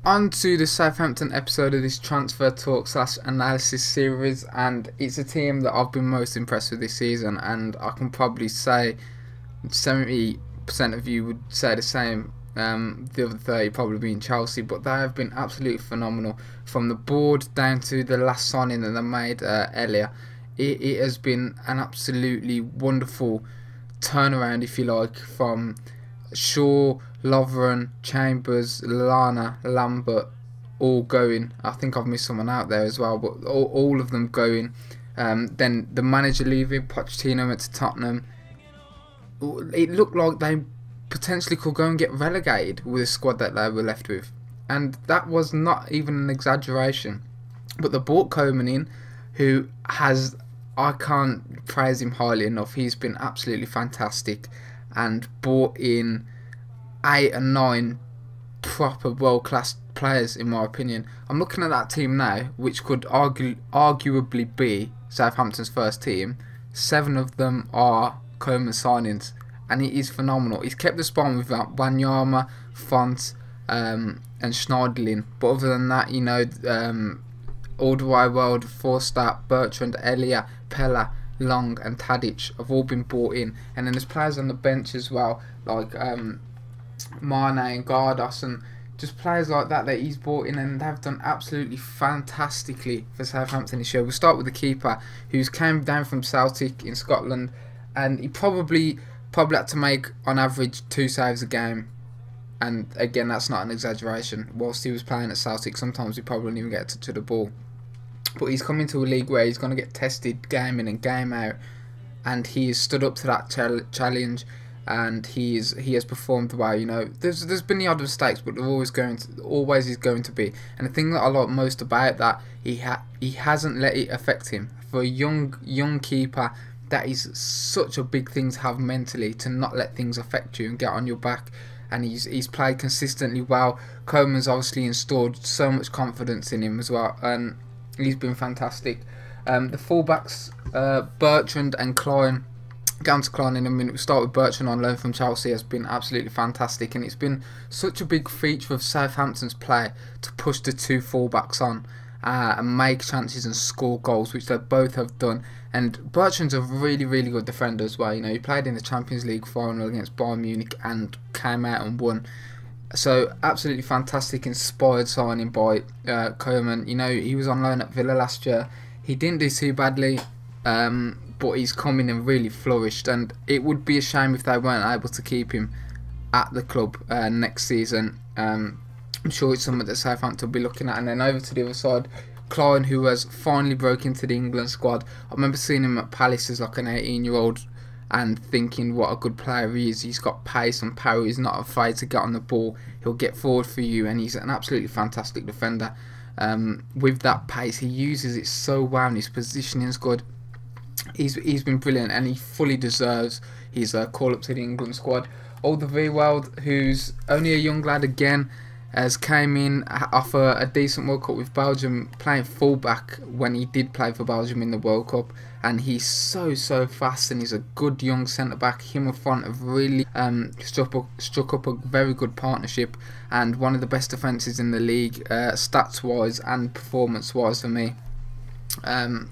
On to the Southampton episode of this transfer talk slash analysis series, and it's a team that I've been most impressed with this season, and I can probably say 70% of you would say the same. The other 30 probably being Chelsea, but they have been absolutely phenomenal from the board down to the last signing that they made earlier. It has been an absolutely wonderful turnaround, if you like, from Shaw, Lovren, Chambers, Lallana, Lambert, all going. I think I've missed someone out there as well, but all of them going. Then the manager leaving, Pochettino went to Tottenham. It looked like they potentially could go and get relegated with the squad that they were left with, and that was not even an exaggeration. But they brought Koeman in, who has, I can't praise him highly enough. He's been absolutely fantastic, and brought in 8 and 9 proper world-class players, in my opinion. I'm looking at that team now, which could arguably be Southampton's first team. 7 of them are Koeman signings, and it is phenomenal. He's kept the spawn with Wanyama, Font, and Schneiderlin. But other than that, you know, Alderweireld, Forster, Bertrand, Elia, Pella, Long and Tadic have all been brought in. And then there's players on the bench as well, like Mane and Gardos, and just players like that he's brought in, and they've done absolutely fantastically for Southampton this year. We'll start with the keeper, who's came down from Celtic in Scotland, and he probably had to make on average 2 saves a game, and again, that's not an exaggeration. Whilst he was playing at Celtic, sometimes he probably wouldn't even get a touch of the ball, but he's come into a league where he's going to get tested game in and game out, and he has stood up to that challenge, and he has performed well. You know, there's been the odd mistakes, but there always is going to be. And the thing that I like most about that, he hasn't let it affect him. For a young keeper, that is such a big thing to have mentally, to not let things affect you and get on your back. And he's played consistently well. Koeman's obviously installed so much confidence in him as well, and he's been fantastic. The fullbacks, Bertrand and Klein. Get on to Klein in a minute. We'll start with Bertrand on loan from Chelsea. Has been absolutely fantastic, and it's been such a big feature of Southampton's play to push the 2 fullbacks on and make chances and score goals, which they both have done. And Bertrand's a really, really good defender as well. You know, he played in the Champions League final against Bayern Munich and came out and won. So absolutely fantastic, inspired signing by Koeman. You know, he was on loan at Villa last year. He didn't do too badly, but he's come in and really flourished. And it would be a shame if they weren't able to keep him at the club next season. I'm sure it's something that Southampton will be looking at. And then over to the other side, Klein, who has finally broke into the England squad. I remember seeing him at Palace as like an 18-year-old and thinking what a good player he is. He's got pace and power. He's not afraid to get on the ball. He'll get forward for you, and he's an absolutely fantastic defender. With that pace, he uses it so well, and his positioning is good. He's been brilliant, and he fully deserves his call up to the England squad. Alderweireld, who's only a young lad again, has came in off a decent World Cup with Belgium, playing fullback when he did play for Belgium in the World Cup, and he's so fast, and he's a good young centre back. Him and Font have really struck up a very good partnership, and one of the best defences in the league, stats wise and performance wise for me.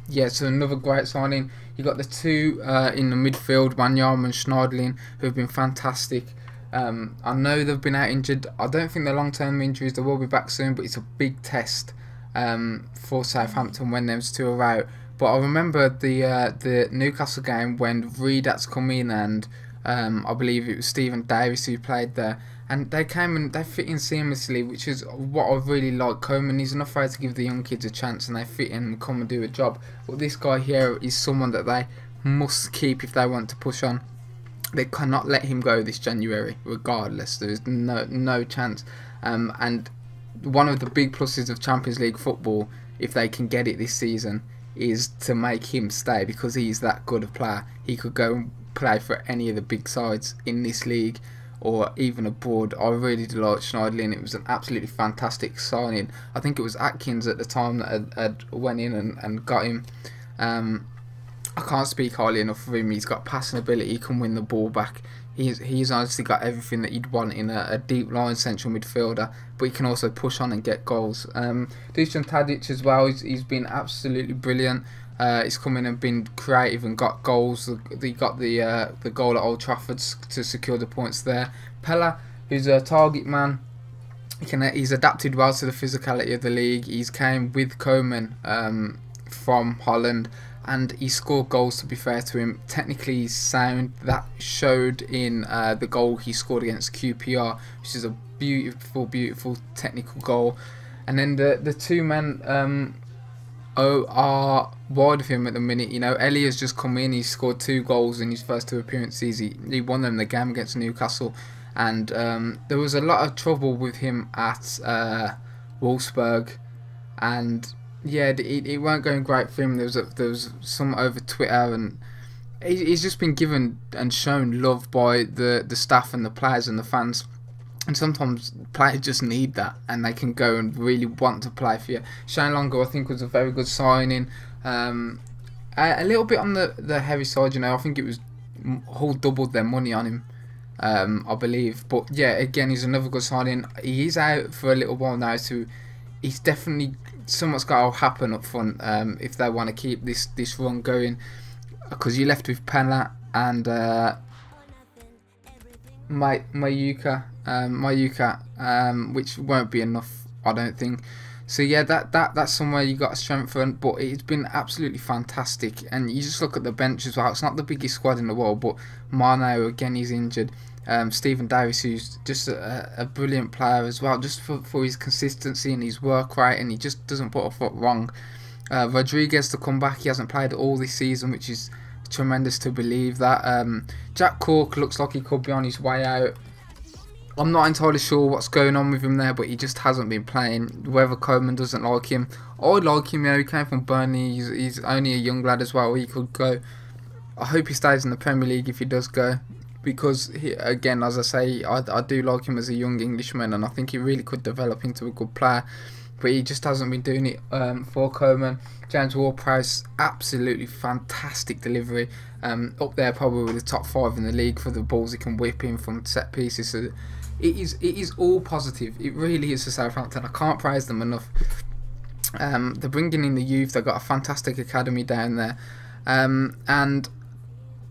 Yeah, so another great signing. You got the 2 in the midfield, Wanyama and Schneiderlin, who have been fantastic. I know they've been out injured. I don't think they're long-term injuries. They will be back soon, but it's a big test for Southampton when those 2 are out. But I remember the Newcastle game when Reed had to come in, and I believe it was Stephen Davis who played there, and they came and they fit in seamlessly, which is what I really like. Koeman, he's not afraid to give the young kids a chance, and they fit in and come and do a job. But this guy here is someone that they must keep if they want to push on. They cannot let him go this January, regardless. There is no chance. And one of the big pluses of Champions League football, if they can get it this season, is to make him stay, because he's that good a player. He could go and play for any of the big sides in this league or even abroad. I really do like Schneiderlin. It was an absolutely fantastic signing. I think it was Atkins at the time that had went in and got him. I can't speak highly enough of him. He's got passing ability. He can win the ball back. He's honestly got everything that you'd want in a deep line central midfielder, but he can also push on and get goals. Dusan Tadic as well, he's been absolutely brilliant. He's come in and been creative and got goals. He got the goal at Old Trafford to secure the points there. Pella, who's a target man, he's adapted well to the physicality of the league. He's came with Koeman from Holland, and he scored goals, to be fair to him. Technically he's sound. That showed in the goal he scored against QPR, which is a beautiful technical goal. And then the two men are wide of him at the minute. You know, Elia's just come in, he's scored 2 goals in his first 2 appearances. He won them the game against Newcastle, and there was a lot of trouble with him at Wolfsburg, and yeah, it weren't going great for him. There was some over Twitter, and he's just been given and shown love by the staff and the players and the fans. And sometimes players just need that, and they can go and really want to play for you. Shane Longo, I think, was a very good signing. A little bit on the heavy side, you know. I think it was Hull doubled their money on him, I believe. But yeah, again, he's another good signing. He's out for a little while now, so he's definitely somewhat's got to happen up front if they want to keep this run going. Because you left with Pella and Mayuka, which won't be enough, I don't think. So yeah, that's somewhere you got to strengthen. But it's been absolutely fantastic, and you just look at the bench as well. It's not the biggest squad in the world, but Mano, again, he's injured. Stephen Davis, who's just a brilliant player as well, just for his consistency and his work rate, and he just doesn't put a foot wrong. Rodriguez to come back, he hasn't played all this season, which is tremendous to believe that. Jack Cork looks like he could be on his way out. I'm not entirely sure what's going on with him there, but he just hasn't been playing. Whether Koeman doesn't like him, I like him. You know, he came from Burnley. He's only a young lad as well. He could go. I hope he stays in the Premier League if he does go, because he, again, as I say, I do like him as a young Englishman, and I think he really could develop into a good player. But he just hasn't been doing it for Koeman. James Ward-Prowse, absolutely fantastic delivery. Up there probably with the top 5 in the league for the balls he can whip in from set pieces. So it is all positive. It really is for Southampton. I can't praise them enough. They're bringing in the youth. They've got a fantastic academy down there. And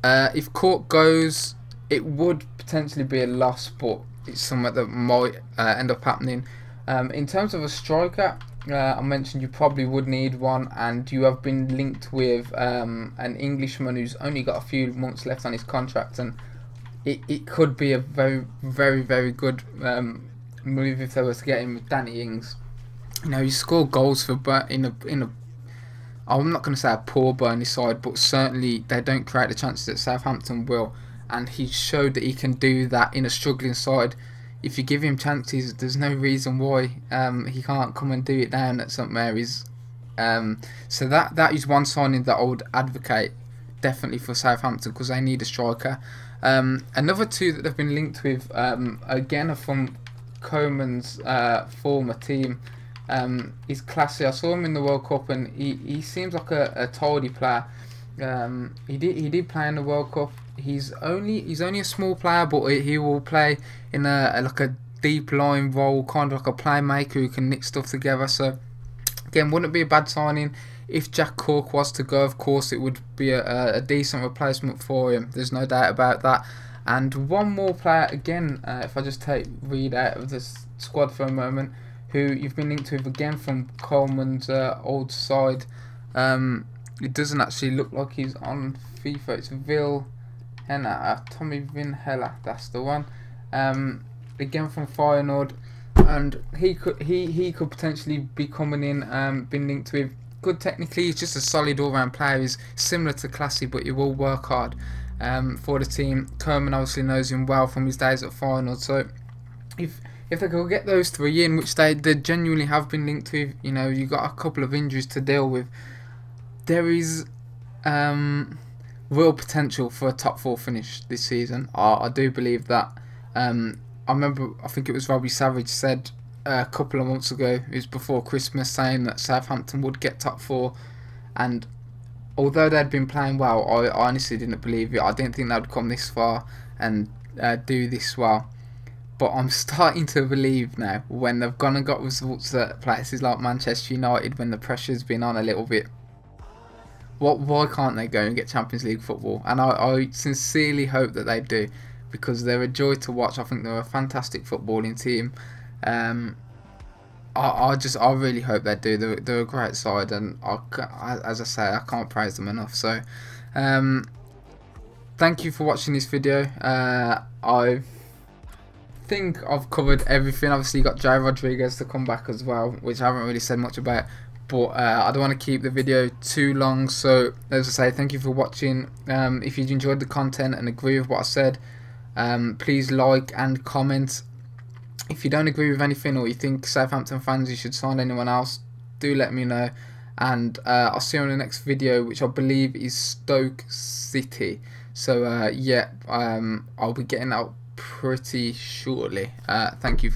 if Cork goes, it would potentially be a loss, but it's something that might end up happening. In terms of a striker, I mentioned you probably would need one, and you have been linked with an Englishman who's only got a few months left on his contract, and it could be a very good move if they were to get him with Danny Ings. You know, he scored goals for in a I'm not going to say a poor Burnley side, but certainly they don't create the chances that Southampton will, and he showed that he can do that in a struggling side. If you give him chances, there's no reason why he can't come and do it down at St Mary's. So that is one signing that I would advocate definitely for Southampton, because they need a striker. Another 2 that they've been linked with, again, are from Koeman's former team. He's classy. I saw him in the World Cup, and he seems like a tidy player. He did play in the World Cup. He's only a small player, but he will play in like a deep line role, kind of like a playmaker who can knit stuff together. So again, wouldn't be a bad signing. If Jack Cork was to go, of course, it would be a decent replacement for him. There's no doubt about that. And one more player, again, if I just take Reed out of this squad for a moment, who you've been linked with again from Coleman's old side. It doesn't actually look like he's on FIFA. It's Tommy Vinhella, that's the one. Again from Feyenoord, and he could potentially be coming in. Been linked with, good technically. He's just a solid all-round player. He's similar to Classy, but he will work hard for the team. Koeman obviously knows him well from his days at Feyenoord. So if they could get those 3 in, which they genuinely have been linked with, you know, you got a couple of injuries to deal with. There is real potential for a top 4 finish this season. I do believe that. I remember, I think it was Robbie Savage said a couple of months ago, it was before Christmas, saying that Southampton would get top 4. And although they'd been playing well, I honestly didn't believe it. I didn't think they'd come this far. And do this well. But I'm starting to believe now, when they've gone and got results at places like Manchester United, when the pressure's been on a little bit, why can't they go and get Champions League football? And I sincerely hope that they do, because they're a joy to watch. I think they're a fantastic footballing team. I really hope they do. They're a great side, and as I say, I can't praise them enough. So, thank you for watching this video. I think I've covered everything. Obviously, you got Jay Rodriguez to come back as well, which I haven't really said much about. But I don't want to keep the video too long. So, as I say, thank you for watching. If you enjoyed the content and agree with what I said, please like and comment. If you don't agree with anything, or you think Southampton fans you should sign anyone else, do let me know. And I'll see you on the next video, which I believe is Stoke City. So yeah, I'll be getting out pretty shortly. Thank you.